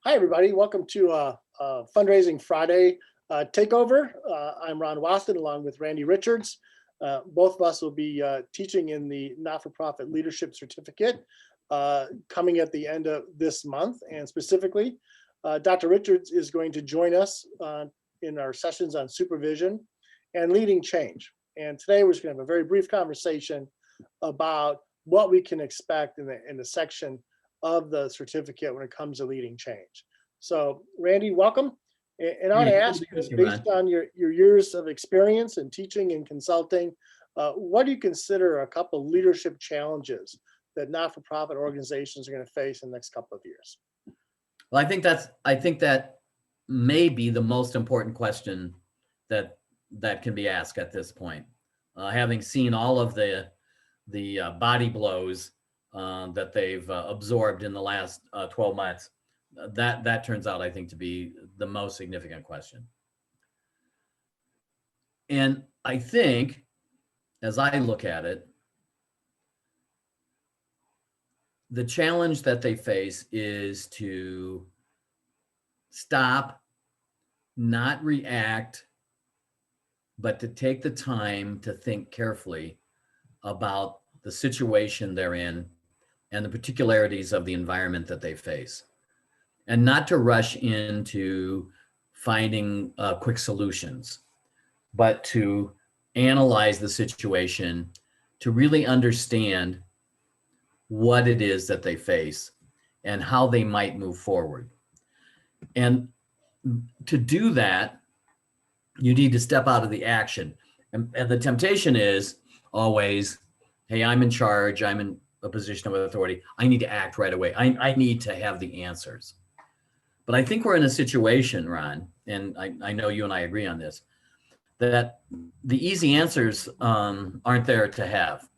Hi, everybody. Welcome to Fundraising Friday takeover. I'm Ron Wastyn along with Randy Richards. Both of us will be teaching in the Not-for-Profit Leadership Certificate coming at the end of this month. And specifically, Dr. Richards is going to join us in our sessions on supervision and leading change. And today we're just going to have a very brief conversation about what we can expect in the section of the certificate when it comes to leading change. So Randy, welcome. And I want to ask you, based on your years of experience in teaching and consulting, what do you consider a couple leadership challenges that not-for-profit organizations are going to face in the next couple of years? Well, I think that may be the most important question that can be asked at this point. Having seen all of the body blows that they've absorbed in the last 12 months, that turns out, I think, to be the most significant question. And I think, as I look at it, the challenge that they face is to stop, not react, but to take the time to think carefully about the situation they're in and the particularities of the environment that they face, and not to rush into finding quick solutions, but to analyze the situation, to really understand what it is that they face and how they might move forward. And to do that, you need to step out of the action. And the temptation is always, hey, I'm in charge, I'm in a position of authority, I need to act right away. I need to have the answers. But I think we're in a situation, Ron, and I know you and I agree on this, that the easy answers aren't there to have.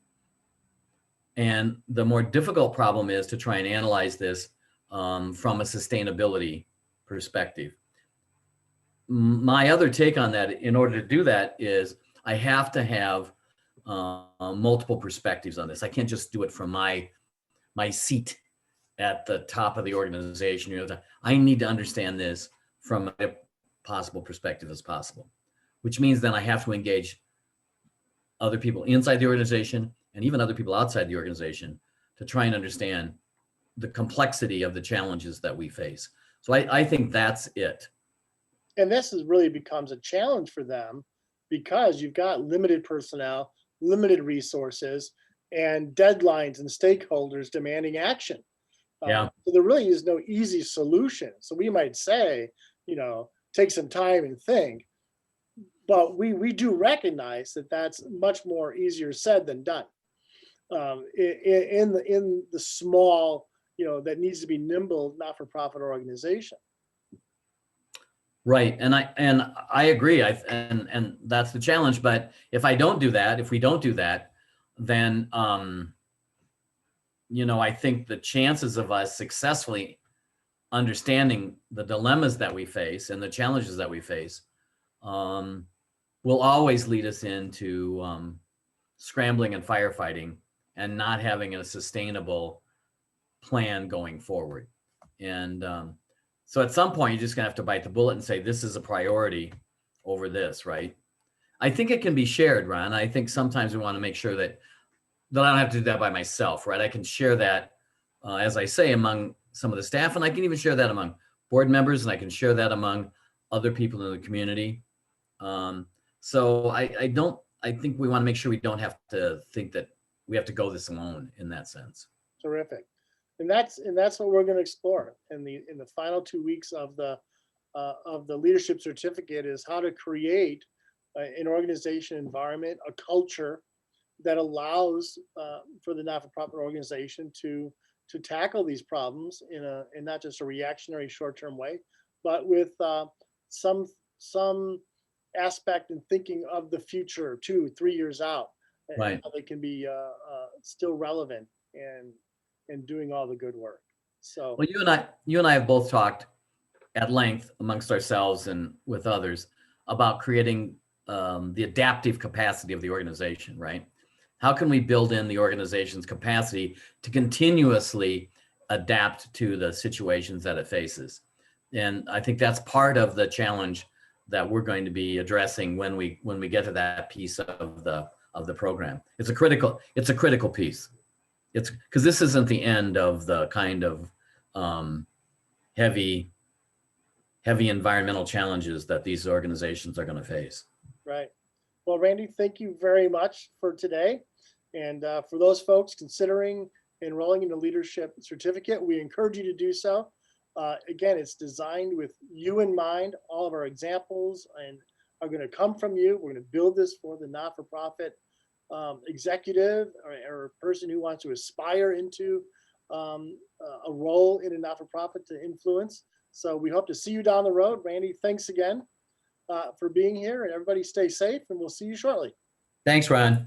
And the more difficult problem is to try and analyze this from a sustainability perspective. My other take on that, in order to do that, is I have to have multiple perspectives on this. I can't just do it from my seat at the top of the organization. I need to understand this from a possible perspective as possible, which means then I have to engage other people inside the organization and even other people outside the organization to try and understand the complexity of the challenges that we face. So I think that's it. And this really becomes a challenge for them because you've got limited personnel, limited resources, and deadlines and stakeholders demanding action. Yeah. So there really is no easy solution. So we might say, take some time and think, but we do recognize that that's much more easier said than done. In the small, that needs to be nimble, not-for-profit organization. Right, and I agree. And that's the challenge. But if we don't do that, then I think the chances of us successfully understanding the dilemmas that we face and the challenges that we face will always lead us into scrambling and firefighting and not having a sustainable plan going forward. And so at some point, you're just gonna have to bite the bullet and say, this is a priority over this, right? I think it can be shared, Ron. I think sometimes we want to make sure that I don't have to do that by myself, right? I can share that, as I say, among some of the staff, and I can even share that among board members, and I can share that among other people in the community. So I think we want to make sure we don't have to think that we have to go this alone in that sense. Terrific. And that's what we're going to explore in the final 2 weeks of the leadership certificate, is how to create an organization environment, a culture that allows for the not-for-profit organization to tackle these problems in not just a reactionary short-term way, but with some aspect in thinking of the future 2-3 years out, right, and how they can be still relevant and doing all the good work. So, well, you and I have both talked at length amongst ourselves and with others about creating the adaptive capacity of the organization, right? How can we build in the organization's capacity to continuously adapt to the situations that it faces? And I think that's part of the challenge that we're going to be addressing when we get to that piece of the program. It's a critical piece. It's because this isn't the end of the kind of heavy environmental challenges that these organizations are going to face. Right. Well, Randy, thank you very much for today. And for those folks considering enrolling in the leadership certificate, we encourage you to do so. Again, it's designed with you in mind. All of our examples and are going to come from you. We're going to build this for the not-for-profit executive or person who wants to aspire into a role in a not-for-profit to influence. So we hope to see you down the road. Randy, thanks again for being here, and everybody stay safe, and we'll see you shortly. Thanks, Ron.